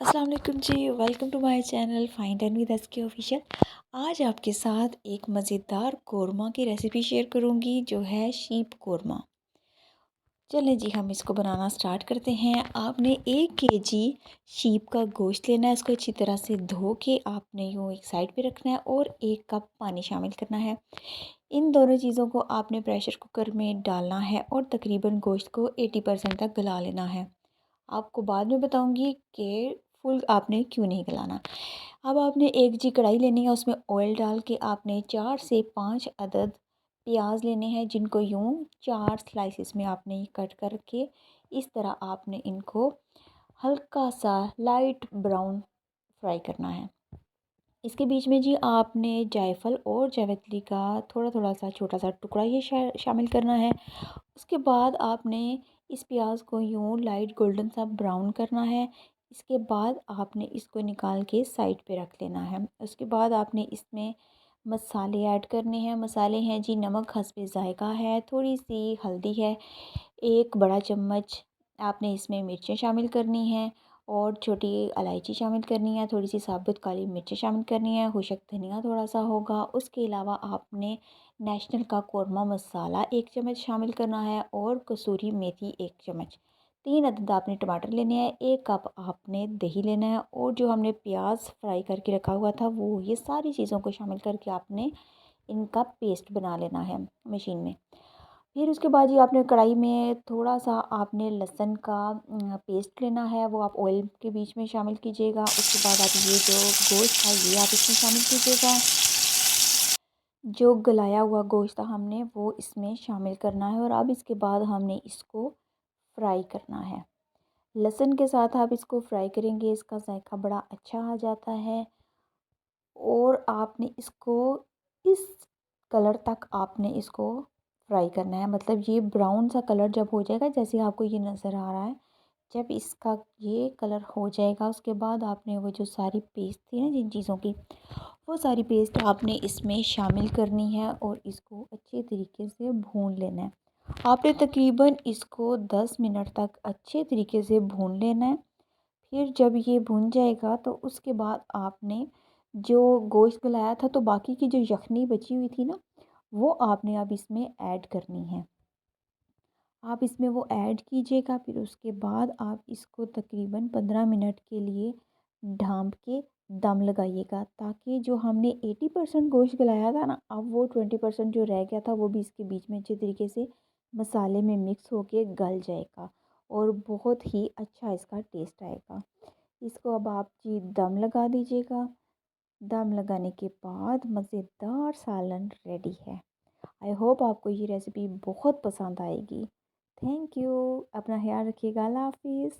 अस्सलाम वालेकुम जी, welcome to my channel find and with SK official. आज आपके साथ एक मज़ेदार कोरमा की रेसिपी शेयर करूंगी जो है शीप कोरमा। चलें जी, हम इसको बनाना स्टार्ट करते हैं। आपने 1 केजी शीप का गोश्त लेना है। इसको अच्छी तरह से धो के आपने यूँ एक साइड पे रखना है और 1 कप पानी शामिल करना है। इन दोनों चीज़ों को आपने प्रेशर कुकर में डालना है और तकरीबन गोश्त को 80% तक गला लेना है। आपको बाद में बताऊंगी कि फुल आपने क्यों नहीं गलाना। अब आपने 1 जी कढ़ाई लेनी है, उसमें ऑयल डाल के आपने 4 से 5 अदद प्याज लेने हैं, जिनको यूं 4 स्लाइसिस में आपने कट करके इस तरह आपने इनको हल्का सा लाइट ब्राउन फ्राई करना है। इसके बीच में जी आपने जायफल और जावित्री का थोड़ा थोड़ा सा छोटा सा टुकड़ा ये शामिल करना है। उसके बाद आपने इस प्याज को यूँ लाइट गोल्डन सा ब्राउन करना है। इसके बाद आपने इसको निकाल के साइड पे रख लेना है। उसके बाद आपने इसमें मसाले ऐड करने हैं। मसाले हैं जी, नमक हस्बे ज़ायक़ा है, थोड़ी सी हल्दी है, 1 बड़ा चम्मच आपने इसमें मिर्चें शामिल करनी हैं और छोटी इलायची शामिल करनी है, थोड़ी सी साबुत काली मिर्चें शामिल करनी है, खुशक धनिया थोड़ा सा होगा। उसके अलावा आपने नेशनल का कोरमा मसाला 1 चम्मच शामिल करना है और कसूरी मेथी 1 चम्मच। 3 अदद आपने टमाटर लेने हैं, 1 कप आपने दही लेना है और जो हमने प्याज फ्राई करके रखा हुआ था वो, ये सारी चीज़ों को शामिल करके आपने इनका पेस्ट बना लेना है मशीन में। फिर उसके बाद ये आपने कढ़ाई में थोड़ा सा आपने लहसुन का पेस्ट लेना है, वो आप ऑयल के बीच में शामिल कीजिएगा। उसके बाद आप ये जो गोश्त था ये आप इसमें शामिल कीजिएगा। जो गलाया हुआ गोश्त था हमने वो इसमें शामिल करना है और अब इसके बाद हमने इसको फ्राई करना है। लहसुन के साथ आप इसको फ्राई करेंगे, इसका जायका बड़ा अच्छा आ जाता है। और आपने इसको इस कलर तक आपने इसको फ्राई करना है, मतलब ये ब्राउन सा कलर जब हो जाएगा, जैसे आपको ये नज़र आ रहा है, जब इसका ये कलर हो जाएगा उसके बाद आपने वो जो सारी पेस्ट थी ना जिन चीज़ों की, वो सारी पेस्ट आपने इसमें शामिल करनी है और इसको अच्छे तरीके से भून लेना है। आपने तकरीबन इसको 10 मिनट तक अच्छे तरीके से भून लेना है। फिर जब ये भुन जाएगा तो उसके बाद आपने जो गोश्त गलाया था, तो बाकी की जो यखनी बची हुई थी ना, वो आपने अब इसमें ऐड करनी है। आप इसमें वो ऐड कीजिएगा। फिर उसके बाद आप इसको तकरीबन 15 मिनट के लिए ढाँप के दम लगाइएगा, ताकि जो हमने 80% गोश्त गलाया था ना, अब वो 20% जो रह गया था वो भी इसके बीच में अच्छे तरीके से मसाले में मिक्स होके गल जाएगा और बहुत ही अच्छा इसका टेस्ट आएगा। इसको अब आप जी दम लगा दीजिएगा। दम लगाने के बाद मज़ेदार सालन रेडी है। आई होप आपको ये रेसिपी बहुत पसंद आएगी। Thank you. अपना ख्याल रखिएगा। अल्लाह हाफ़िज़।